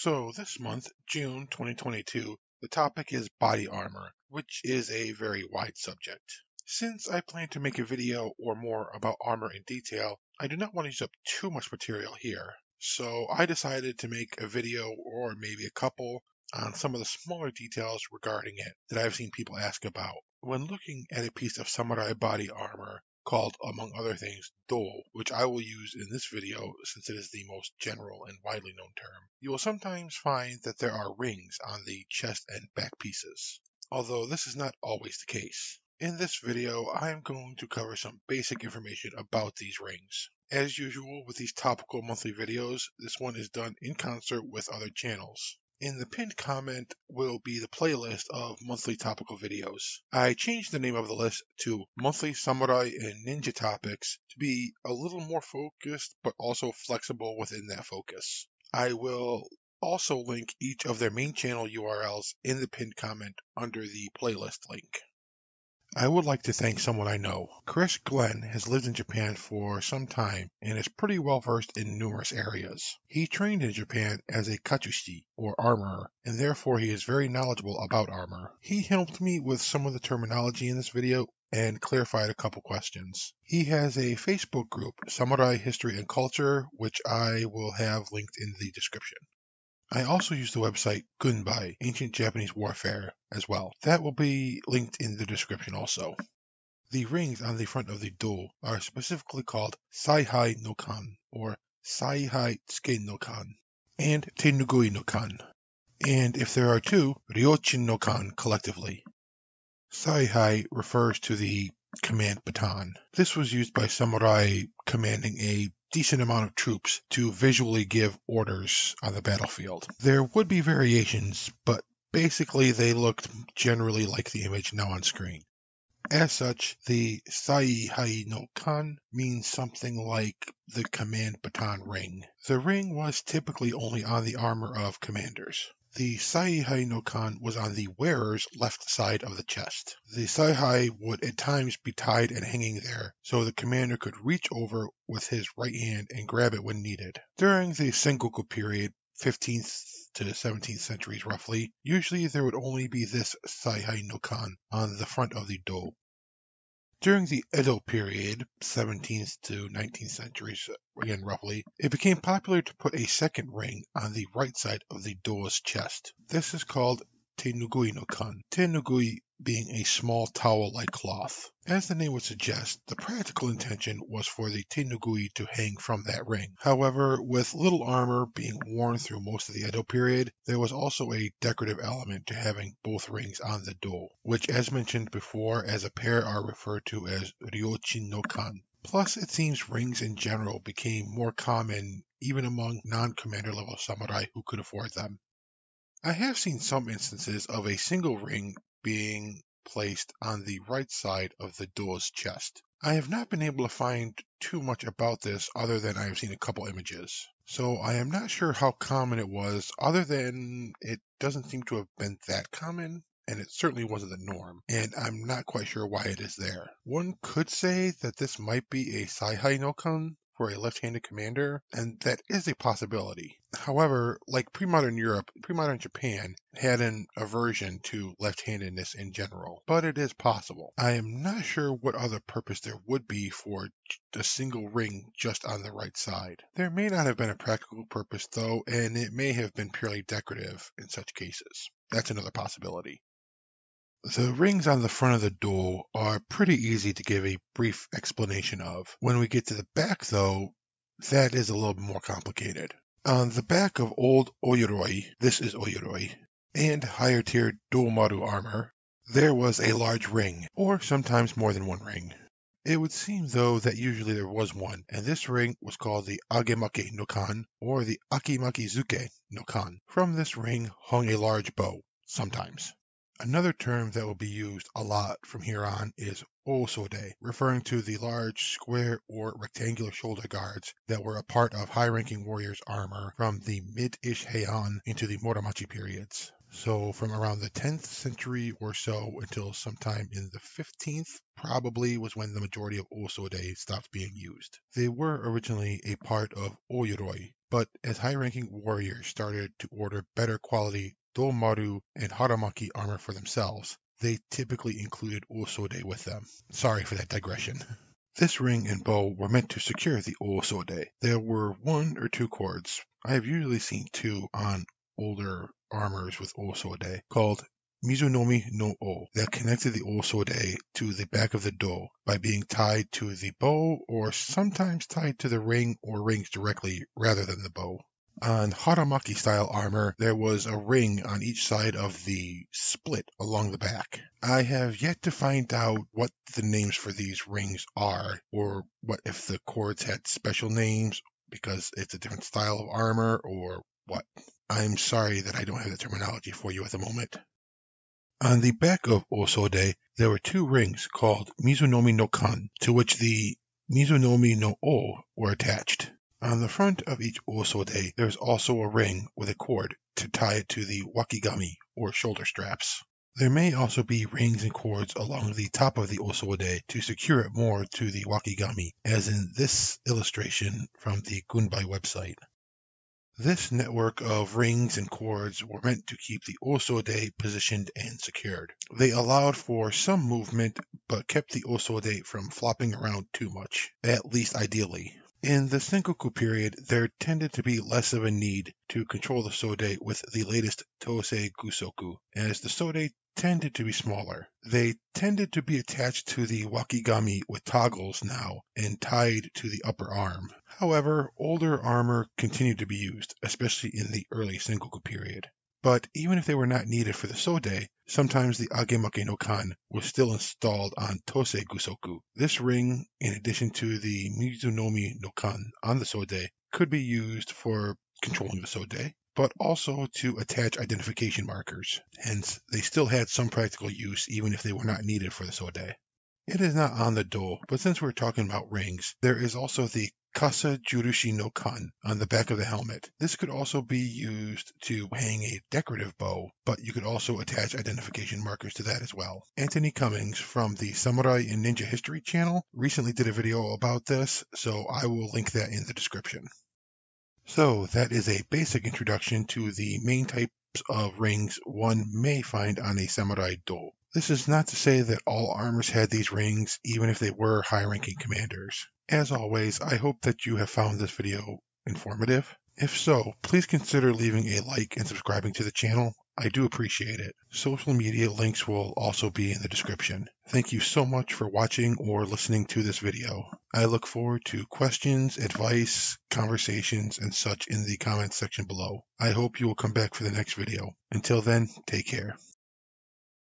So this month, June 2022, the topic is body armor, which is a very wide subject. Since I plan to make a video or more about armor in detail, I do not want to use up too much material here. So I decided to make a video or maybe a couple on some of the smaller details regarding it that I've seen people ask about. When looking at a piece of samurai body armor, called, among other things, do, which I will use in this video since it is the most general and widely known term, you will sometimes find that there are rings on the chest and back pieces, although this is not always the case. In this video, I am going to cover some basic information about these rings. As usual with these topical monthly videos, this one is done in concert with other channels. In the pinned comment will be the playlist of monthly topical videos. I changed the name of the list to Monthly Samurai and Ninja Topics to be a little more focused but also flexible within that focus. I will also link each of their main channel URLs in the pinned comment under the playlist link. I would like to thank someone I know. Chris Glenn has lived in Japan for some time and is pretty well versed in numerous areas. He trained in Japan as a katsushi, or armorer, and therefore he is very knowledgeable about armor. He helped me with some of the terminology in this video and clarified a couple questions. He has a Facebook group, Samurai History and Culture, which I will have linked in the description. I also use the website Gunbai, Ancient Japanese Warfare, as well. That will be linked in the description also. The rings on the front of the do are specifically called Saihai no Kan, or Saihai Tsuke no Kan, and Tenugui no Kan. And if there are two, Ryochin no Kan collectively. Saihai refers to the command baton. This was used by samurai commanding a decent amount of troops to visually give orders on the battlefield. There would be variations, but basically they looked generally like the image now on screen. As such, the Saihai no Kan means something like the command baton ring. The ring was typically only on the armor of commanders. The Saihai no Kan was on the wearer's left side of the chest. The Saihai would at times be tied and hanging there, so the commander could reach over with his right hand and grab it when needed. During the Sengoku period, 15th to 17th centuries roughly, usually there would only be this Saihai no Kan on the front of the do. During the Edo period, 17th to 19th centuries, again roughly, it became popular to put a second ring on the right side of the do's chest. This is called Tenugui no Kan, tenugui being a small towel-like cloth. As the name would suggest, the practical intention was for the tenugui to hang from that ring. However, with little armor being worn through most of the Edo period, there was also a decorative element to having both rings on the do, which as mentioned before as a pair are referred to as Ryochin no Kan. Plus, it seems rings in general became more common even among non-commander level samurai who could afford them. I have seen some instances of a single ring being placed on the right side of the do's chest. I have not been able to find too much about this other than I have seen a couple images. So I am not sure how common it was, other than it doesn't seem to have been that common, and it certainly wasn't the norm, and I'm not quite sure why it is there. One could say that this might be a Saihai no Kan for a left-handed commander, and that is a possibility. However, like pre-modern Europe, pre-modern Japan had an aversion to left-handedness in general, but it is possible. I am not sure what other purpose there would be for a single ring just on the right side. There may not have been a practical purpose though, and it may have been purely decorative in such cases. That's another possibility. The rings on the front of the do are pretty easy to give a brief explanation of. When we get to the back, though, that is a little bit more complicated. On the back of old oyuroi, this is oyuroi, and higher tier domaru armor, there was a large ring, or sometimes more than one ring. It would seem, though, that usually there was one, and this ring was called the agemake no Kan, or the akimakizuke no Kan. From this ring hung a large bow, sometimes. Another term that will be used a lot from here on is osode, referring to the large square or rectangular shoulder guards that were a part of high-ranking warriors' armor from the mid-ish Heian into the Muromachi periods. So from around the 10th century or so until sometime in the 15th, probably was when the majority of osode stopped being used. They were originally a part of oyuroi, but as high-ranking warriors started to order better quality Domaru and Haramaki armor for themselves, they typically included Osode with them. Sorry for that digression. This ring and bow were meant to secure the Osode. There were 1 or 2 cords. I have usually seen 2 on older armors with Osode, called Mizunomi no O, that connected the Osode to the back of the do by being tied to the bow or sometimes tied to the ring or rings directly rather than the bow. On Haramaki-style armor, there was a ring on each side of the split along the back. I have yet to find out what the names for these rings are, or what if the cords had special names because it's a different style of armor, or what. I'm sorry that I don't have the terminology for you at the moment. On the back of Osode, there were 2 rings called Mizunomi no Kan, to which the Mizunomi no O were attached. On the front of each Osode, there is also a ring with a cord to tie it to the wakigami, or shoulder straps. There may also be rings and cords along the top of the Osode to secure it more to the wakigami, as in this illustration from the Gunbai website. This network of rings and cords were meant to keep the Osode positioned and secured. They allowed for some movement, but kept the Osode from flopping around too much, at least ideally. In the Sengoku period, there tended to be less of a need to control the Sode with the latest Tosei Gusoku, as the Sode tended to be smaller. They tended to be attached to the wakigami with toggles now and tied to the upper arm. However, older armor continued to be used, especially in the early Sengoku period. But even if they were not needed for the Sode, sometimes the Agemake no Kan was still installed on Tosei Gusoku. This ring, in addition to the Mizunomi no Kan on the Sode, could be used for controlling the Sode, but also to attach identification markers. Hence, they still had some practical use even if they were not needed for the Sode. It is not on the do, but since we're talking about rings, there is also the Kasa jurushi no Kan on the back of the helmet. This could also be used to hang a decorative bow, but you could also attach identification markers to that as well. Antony Cummins from the Samurai and Ninja History channel recently did a video about this, so I will link that in the description. So that is a basic introduction to the main types of rings one may find on a samurai do. This is not to say that all armors had these rings, even if they were high-ranking commanders. As always, I hope that you have found this video informative. If so, please consider leaving a like and subscribing to the channel. I do appreciate it. Social media links will also be in the description. Thank you so much for watching or listening to this video. I look forward to questions, advice, conversations, and such in the comments section below. I hope you will come back for the next video. Until then, take care.